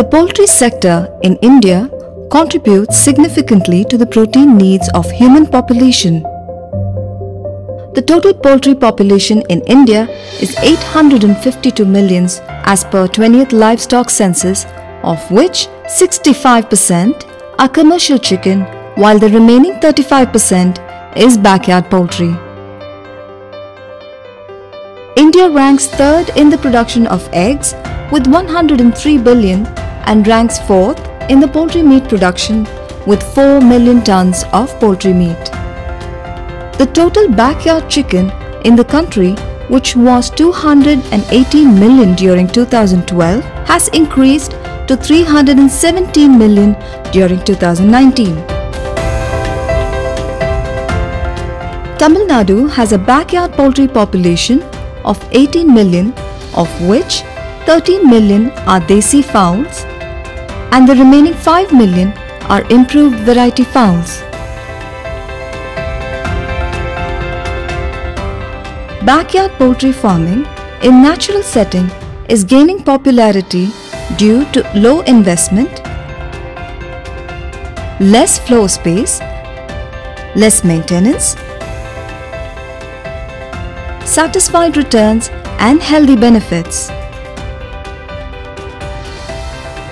The poultry sector in India contributes significantly to the protein needs of human population. The total poultry population in India is 852 millions as per 20th livestock census, of which 65% are commercial chicken, while the remaining 35% is backyard poultry. India ranks third in the production of eggs with 103 billion and ranks fourth in the poultry meat production with 4 million tons of poultry meat. The total backyard chicken in the country, which was 218 million during 2012, has increased to 317 million during 2019. Tamil Nadu has a backyard poultry population of 18 million, of which 13 million are desi fowls and the remaining 5 million are improved variety fowls. Backyard poultry farming in natural setting is gaining popularity due to low investment, less floor space, less maintenance, satisfied returns and healthy benefits.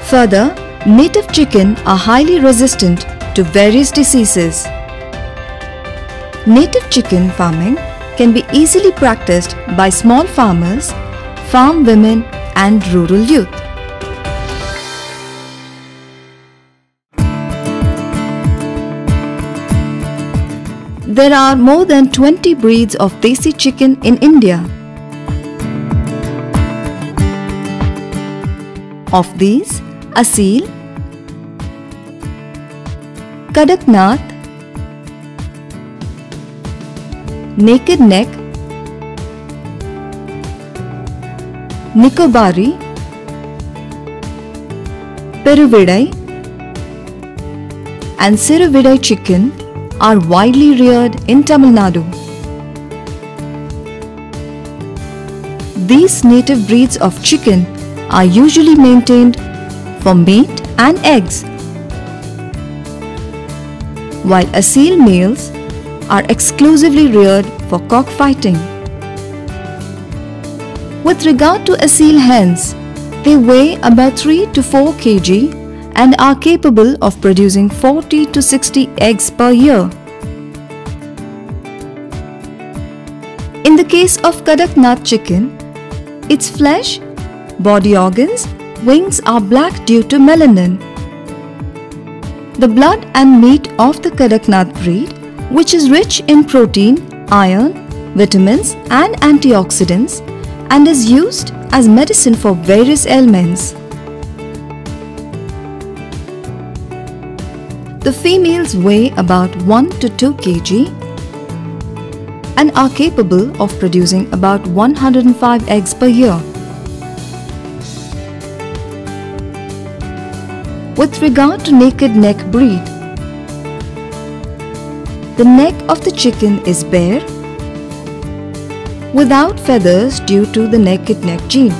Further, native chicken are highly resistant to various diseases. Native chicken farming can be easily practiced by small farmers, farm women and rural youth. There are more than 20 breeds of desi chicken in India. Of these, Asil, Kadaknath, Naked Neck, Nicobari, Peruvidai and Siruvidai chicken are widely reared in Tamil Nadu. These native breeds of chicken are usually maintained for meat and eggs, while Asil males are exclusively reared for cockfighting. With regard to Asil hens, they weigh about 3 to 4 kg and are capable of producing 40 to 60 eggs per year. In the case of Kadaknath chicken, its flesh, body organs, wings are black due to melanin. The blood and meat of the Kadaknath breed, which is rich in protein, iron, vitamins and antioxidants and is used as medicine for various ailments. The females weigh about 1 to 2 kg and are capable of producing about 105 eggs per year. With regard to naked neck breed, the neck of the chicken is bare, without feathers due to the naked neck gene.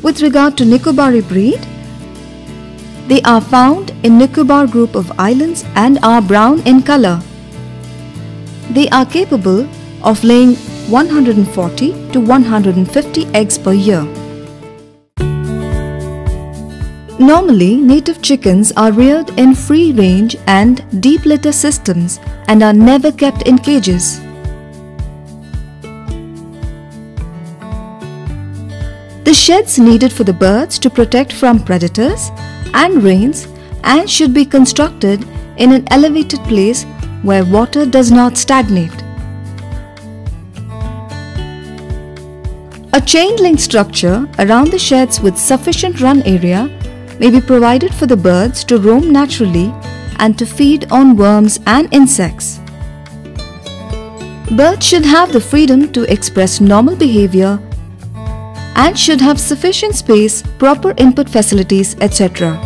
With regard to Nicobari breed, they are found in Nicobar group of islands and are brown in color. They are capable of laying 140 to 150 eggs per year. Normally, native chickens are reared in free-range and deep litter systems and are never kept in cages. The sheds needed for the birds to protect from predators and rains and should be constructed in an elevated place where water does not stagnate. A chain-link structure around the sheds with sufficient run area may be provided for the birds to roam naturally and to feed on worms and insects. Birds should have the freedom to express normal behavior and should have sufficient space, proper input facilities, etc.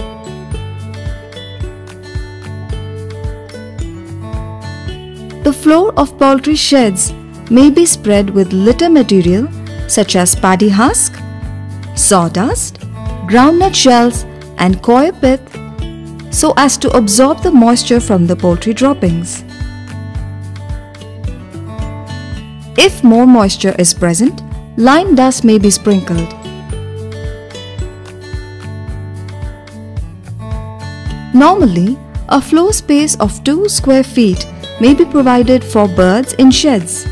The floor of poultry sheds may be spread with litter material such as paddy husk, sawdust, groundnut shells and coir pith so as to absorb the moisture from the poultry droppings. If more moisture is present, lime dust may be sprinkled. Normally, a floor space of 2 square feet may be provided for birds in sheds.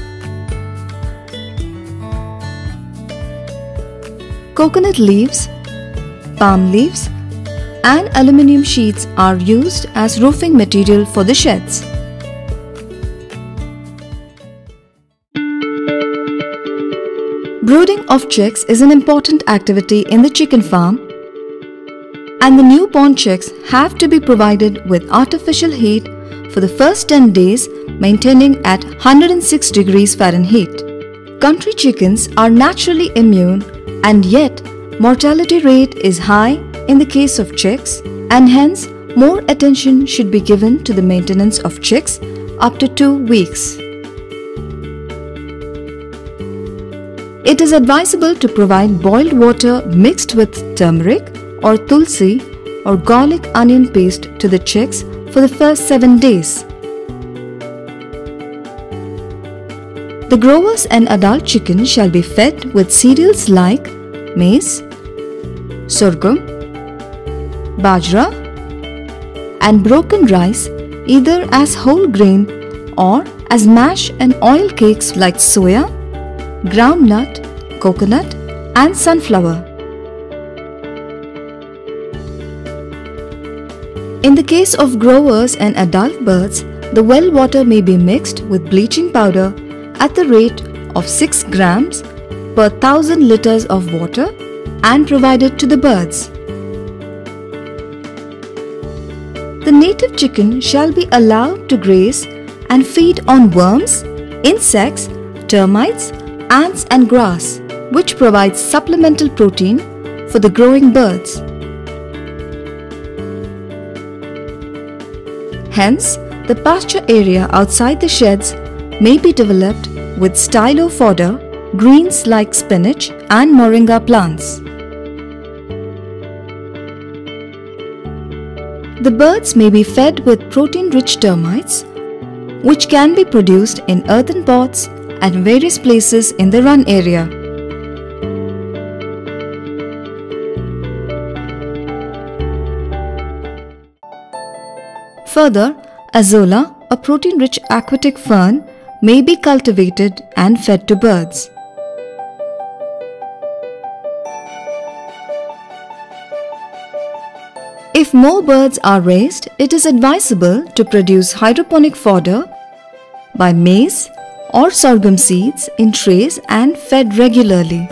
Coconut leaves, palm leaves, and aluminium sheets are used as roofing material for the sheds. Brooding of chicks is an important activity in the chicken farm, and the newborn chicks have to be provided with artificial heat for the first 10 days, maintaining at 106 degrees Fahrenheit. Country chickens are naturally immune, and yet mortality rate is high in the case of chicks, and hence more attention should be given to the maintenance of chicks up to 2 weeks. It is advisable to provide boiled water mixed with turmeric or tulsi or garlic onion paste to the chicks for the first 7 days. The growers and adult chicken shall be fed with cereals like maize, sorghum, bajra, and broken rice either as whole grain or as mash and oil cakes like soya, groundnut, coconut, and sunflower. In the case of growers and adult birds, the well water may be mixed with bleaching powder at the rate of 6 grams per 1000 liters of water and provided to the birds. The native chicken shall be allowed to graze and feed on worms, insects, termites, ants and grass, which provides supplemental protein for the growing birds. Hence, the pasture area outside the sheds may be developed with stylo fodder, greens like spinach and moringa plants. The birds may be fed with protein-rich termites, which can be produced in earthen pots at various places in the run area. Further, azolla, a protein-rich aquatic fern, may be cultivated and fed to birds. If more birds are raised, it is advisable to produce hydroponic fodder by maize or sorghum seeds in trays and fed regularly.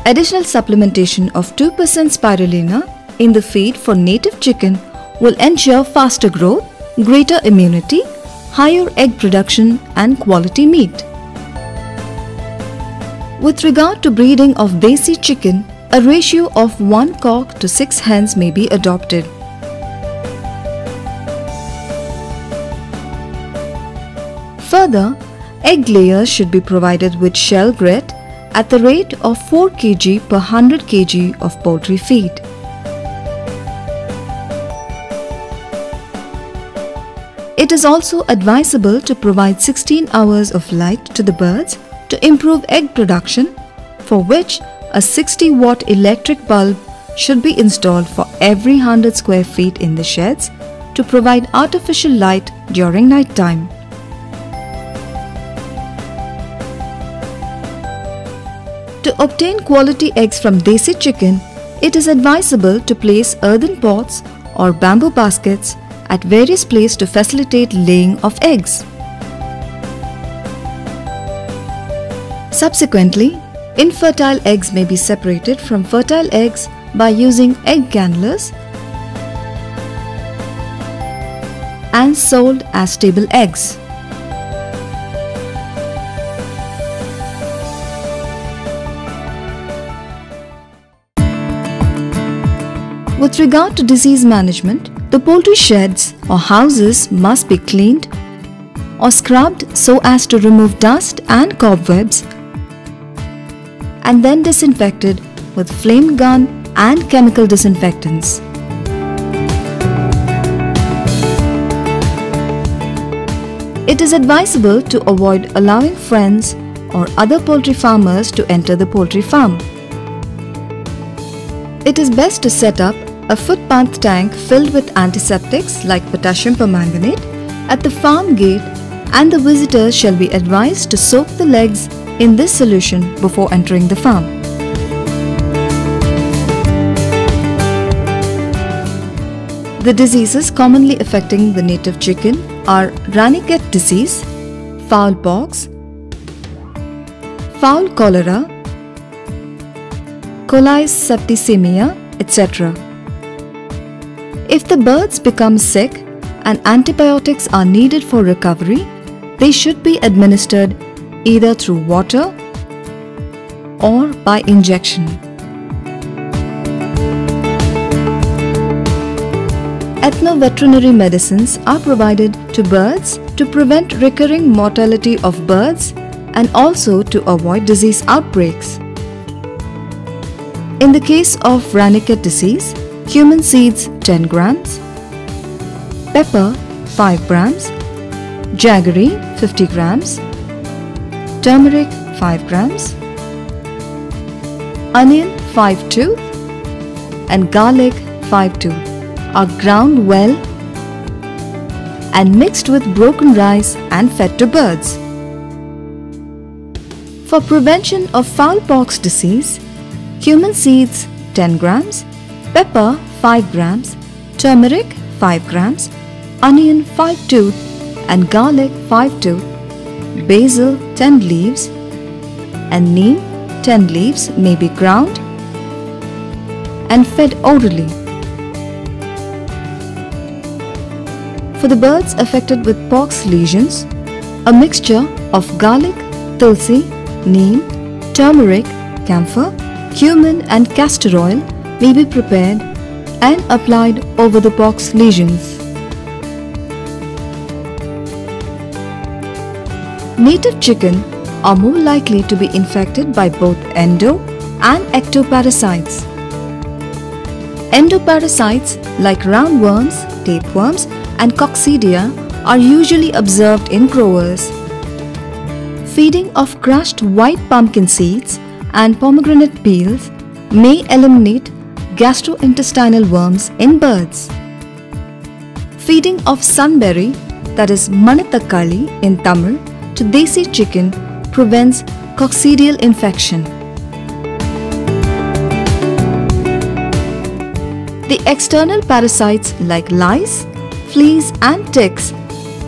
Additional supplementation of 2% spirulina in the feed for native chicken will ensure faster growth, greater immunity, higher egg production and quality meat. With regard to breeding of desi chicken, a ratio of 1 cock to 6 hens may be adopted. Further, egg layers should be provided with shell grit at the rate of 4 kg per 100 kg of poultry feed. It is also advisable to provide 16 hours of light to the birds to improve egg production, for which a 60-watt electric bulb should be installed for every 100 square feet in the sheds to provide artificial light during night time. To obtain quality eggs from desi chicken, it is advisable to place earthen pots or bamboo baskets at various places to facilitate laying of eggs. Subsequently, infertile eggs may be separated from fertile eggs by using egg cannulars and sold as stable eggs. With regard to disease management, the poultry sheds or houses must be cleaned or scrubbed so as to remove dust and cobwebs, and then disinfected with flame gun and chemical disinfectants. It is advisable to avoid allowing friends or other poultry farmers to enter the poultry farm. It is best to set up a footbath tank filled with antiseptics like potassium permanganate at the farm gate, and the visitors shall be advised to soak the legs in this solution before entering the farm. The diseases commonly affecting the native chicken are Ranicate disease, fowl pox, fowl cholera, coli septicemia, etc. If the birds become sick and antibiotics are needed for recovery, they should be administered either through water or by injection. Ethno-veterinary medicines are provided to birds to prevent recurring mortality of birds and also to avoid disease outbreaks. In the case of Ranicate disease, cumin seeds 10 grams, pepper 5 grams, jaggery 50 grams, turmeric 5 grams, onion 5 tooth and garlic 5 tooth are ground well and mixed with broken rice and fed to birds. For prevention of fowl pox disease, cumin seeds 10 grams, pepper 5 grams, turmeric 5 grams, onion 5 tooth and garlic 5 tooth, basil 10 leaves and neem 10 leaves may be ground and fed orally. For the birds affected with pox lesions, a mixture of garlic, tulsi, neem, turmeric, camphor, cumin and castor oil may be prepared and applied over the pox lesions. Native chicken are more likely to be infected by both endo and ectoparasites. Endoparasites like roundworms, tapeworms and coccidia are usually observed in growers. Feeding of crushed white pumpkin seeds and pomegranate peels may eliminate gastrointestinal worms in birds. Feeding of sunberry, that is manithakkali in Tamil, to desi chicken prevents coccidial infection. The external parasites like lice, fleas and ticks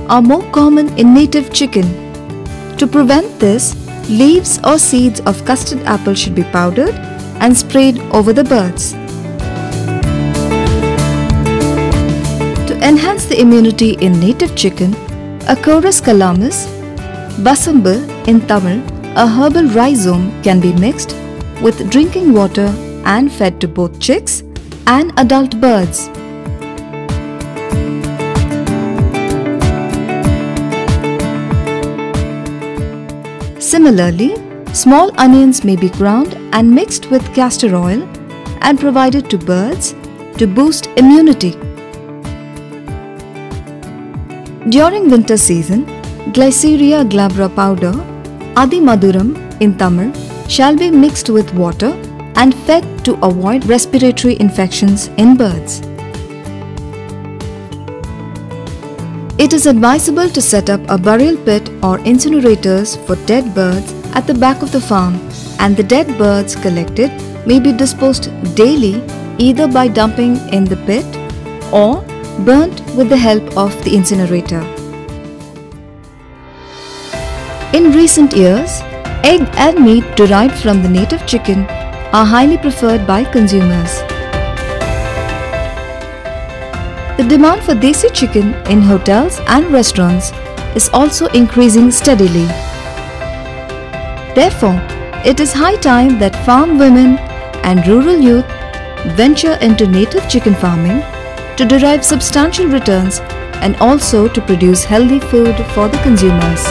are more common in native chicken. To prevent this, leaves or seeds of custard apple should be powdered and sprayed over the birds. To enhance the immunity in native chicken, Acorus calamus, Basambul in Tamil, a herbal rhizome can be mixed with drinking water and fed to both chicks and adult birds. Similarly, small onions may be ground and mixed with castor oil and provided to birds to boost immunity. During winter season, Glyceria glabra powder, Adimaduram in Tamil, shall be mixed with water and fed to avoid respiratory infections in birds. It is advisable to set up a burial pit or incinerators for dead birds at the back of the farm, and the dead birds collected may be disposed daily either by dumping in the pit or burnt with the help of the incinerator. In recent years, egg and meat derived from the native chicken are highly preferred by consumers. The demand for desi chicken in hotels and restaurants is also increasing steadily. Therefore, it is high time that farm women and rural youth venture into native chicken farming to derive substantial returns and also to produce healthy food for the consumers.